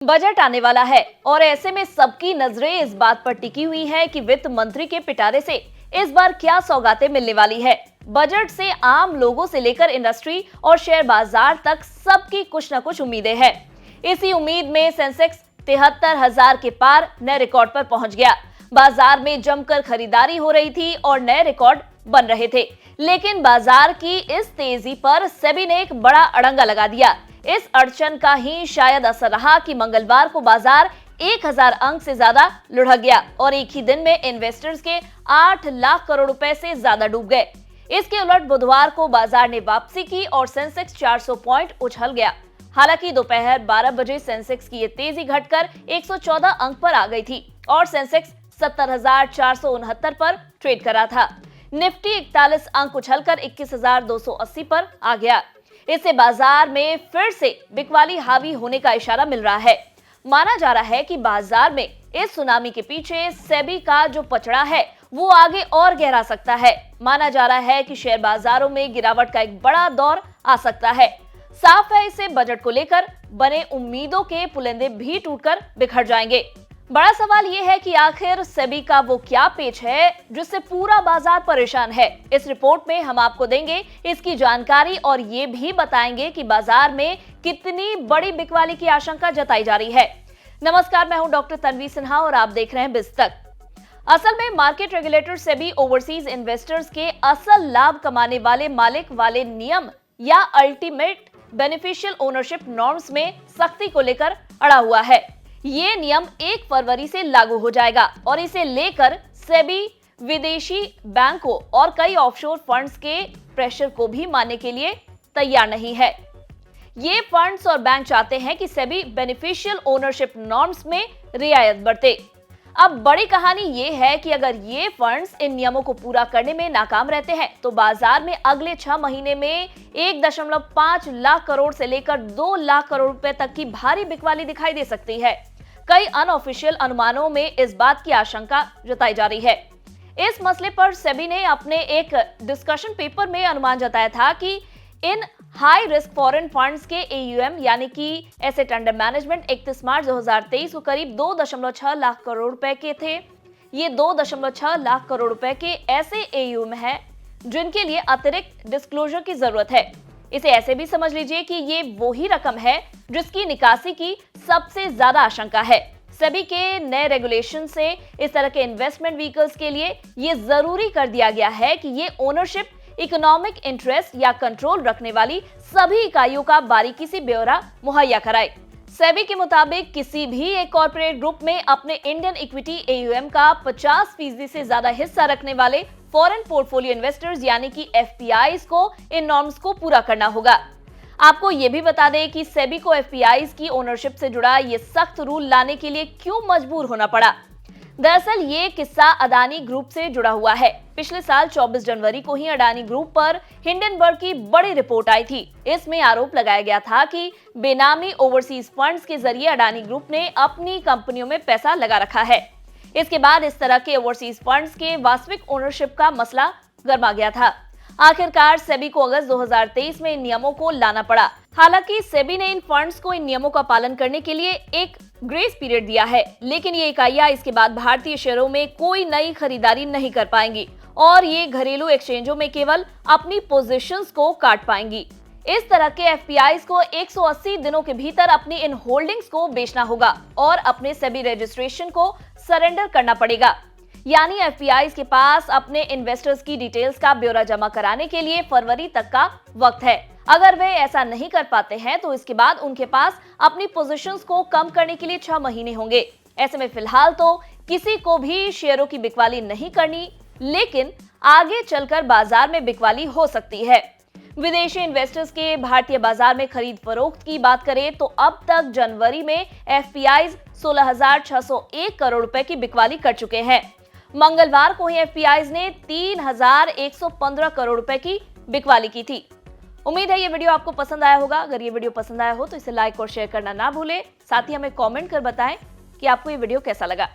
Budget आने वाला है और ऐसे में सबकी नजरें इस बात पर टिकी हुई है कि वित्त मंत्री के पिटारे से इस बार क्या सौगातें मिलने वाली है। बजट से आम लोगों से लेकर इंडस्ट्री और शेयर बाजार तक सबकी कुछ न कुछ उम्मीदें हैं। इसी उम्मीद में सेंसेक्स 73,000 के पार नए रिकॉर्ड पर पहुंच गया। बाजार में जमकर खरीदारी हो रही थी और नए रिकॉर्ड बन रहे थे, लेकिन बाजार की इस तेजी पर सेबी ने एक बड़ा अड़ंगा लगा दिया। इस अड़चन का ही शायद असर रहा कि मंगलवार को बाजार 1000 अंक से ज्यादा लुढ़क गया और एक ही दिन में इन्वेस्टर्स के 8 लाख करोड़ रुपए से ज्यादा डूब गए। इसके उलट बुधवार को बाजार ने वापसी की और सेंसेक्स 400 पॉइंट उछल गया। हालांकि दोपहर 12 बजे सेंसेक्स की ये तेजी घटकर 114 अंक पर आ गई थी और सेंसेक्स 70,469 पर ट्रेड कर रहा था। निफ्टी 41 अंक उछलकर 21,280 पर आ गया। इससे बाजार में फिर से बिकवाली हावी होने का इशारा मिल रहा है। माना जा रहा है कि बाजार में इस सुनामी के पीछे सेबी का जो पचड़ा है वो आगे और गहरा सकता है। माना जा रहा है कि शेयर बाजारों में गिरावट का एक बड़ा दौर आ सकता है। साफ है, इससे बजट को लेकर बने उम्मीदों के पुलिंदे भी टूटकर बिखर जाएंगे। बड़ा सवाल यह है कि आखिर सेबी का वो क्या पेच है जिससे पूरा बाजार परेशान है। इस रिपोर्ट में हम आपको देंगे इसकी जानकारी और ये भी बताएंगे कि बाजार में कितनी बड़ी बिकवाली की आशंका जताई जा रही है। नमस्कार, मैं हूं डॉक्टर तन्वी सिन्हा और आप देख रहे हैं बिजतक। असल में market regulator SEBI overseas investors के असल लाभ कमाने वाले मालिक वाले नियम या अल्टीमेट बेनिफिशियल ओनरशिप नॉर्म्स में सख्ती को लेकर अड़ा हुआ है। ये नियम 1 फरवरी से लागू हो जाएगा और इसे लेकर सेबी विदेशी बैंकों और कई ऑफशोर फंड्स के प्रेशर को भी मानने के लिए तैयार नहीं है। ये फंड्स और बैंक चाहते हैं कि सेबी बेनिफिशियल ओनरशिप नॉर्म्स में रियायत बरते। अब बड़ी कहानी ये है कि अगर ये फंड्स इन नियमों को पूरा करने में नाकाम रहते हैं तो बाजार में अगले 6 महीने में 1.5 लाख करोड़ से लेकर 2 लाख करोड़ रुपए तक की भारी बिकवाली दिखाई दे सकती है। कई अनऑफिशियल अनुमानों में इस बात की आशंका जताई जा रही है। इस मसले पर सेबी ने अपने एक डिस्कशन पेपर में अनुमान जताया था कि इन हाई रिस्क फॉरेन फंड्स के AUM यानी कि एसेट अंडर मैनेजमेंट 31 मार्च 2023 को करीब 2.6 लाख करोड़ रुपए के थे। ये 2.6 लाख करोड़ रुपए के ऐसे AUM है जिनके लिए अतिरिक्त डिस्क्लोजर की जरूरत है। इसे ऐसे भी समझ लीजिए कि ये वही रकम है जिसकी निकासी की सबसे ज्यादा आशंका है। सेबी के नए रेगुलेशन से इस तरह के इन्वेस्टमेंट व्हीकल्स के लिए ये जरूरी कर दिया गया है कि ये ओनरशिप इकोनॉमिक इंटरेस्ट या कंट्रोल रखने वाली सभी इकाइयों का बारीकी से ब्यौरा मुहैया कराए। सेबी के मुताबिक किसी भी एक कॉर्पोरेट ग्रुप में अपने इंडियन इक्विटी AUM का 50% से ज्यादा हिस्सा रखने वाले फॉरेन पोर्टफोलियो इन्वेस्टर्स यानी कि FPIs को इन नॉर्म्स को पूरा करना होगा। आपको ये भी बता दें कि सेबी को FPIs की ओनरशिप से जुड़ा ये सख्त रूल लाने के लिए क्यों मजबूर होना पड़ा। दरअसल ये किस्सा अडानी ग्रुप से जुड़ा हुआ है। पिछले साल 24 जनवरी को ही अडानी ग्रुप पर हिंडनबर्ग की बड़ी रिपोर्ट आई थी। इसमें आरोप लगाया गया था कि बेनामी ओवरसीज फंड्स के जरिए अडानी ग्रुप ने अपनी कंपनियों में पैसा लगा रखा है। इसके बाद इस तरह के ओवरसीज फंड्स के वास्तविक ओनरशिप का मसला गर्मा गया था। आखिरकार सेबी को अगस्त 2023 में इन नियमों को लाना पड़ा। हालांकि सेबी ने इन फंड्स को इन नियमों का पालन करने के लिए एक ग्रेस पीरियड दिया है, लेकिन ये इकाइयां इसके बाद भारतीय शेयरों में कोई नई खरीदारी नहीं कर पाएंगी और ये घरेलू एक्सचेंजों में केवल अपनी पोजीशंस को काट पाएंगी। इस तरह के FPIs को 180 दिनों के भीतर अपनी इन होल्डिंग्स को बेचना होगा और अपने सेबी रजिस्ट्रेशन को सरेंडर करना पड़ेगा। यानी FPIs के पास अपने इन्वेस्टर्स की डिटेल्स का ब्यौरा जमा कराने के लिए फरवरी तक का वक्त है। अगर वे ऐसा नहीं कर पाते हैं तो इसके बाद उनके पास अपनी पोजीशंस को कम करने के लिए 6 महीने होंगे। ऐसे में फिलहाल तो किसी को भी शेयरों की बिकवाली नहीं करनी, लेकिन आगे चलकर बाजार में बिकवाली हो सकती है। विदेशी इन्वेस्टर्स के भारतीय बाजार में खरीद फरोख्त की बात करें तो अब तक जनवरी में FPIs 16,601 करोड़ रुपए की बिकवाली कर चुके हैं। मंगलवार को ही FPIs ने 3,115 करोड़ रुपए की बिकवाली की थी। उम्मीद है ये वीडियो आपको पसंद आया होगा। अगर ये वीडियो पसंद आया हो तो इसे लाइक और शेयर करना ना भूलें। साथ ही हमें कमेंट कर बताएं कि आपको ये वीडियो कैसा लगा।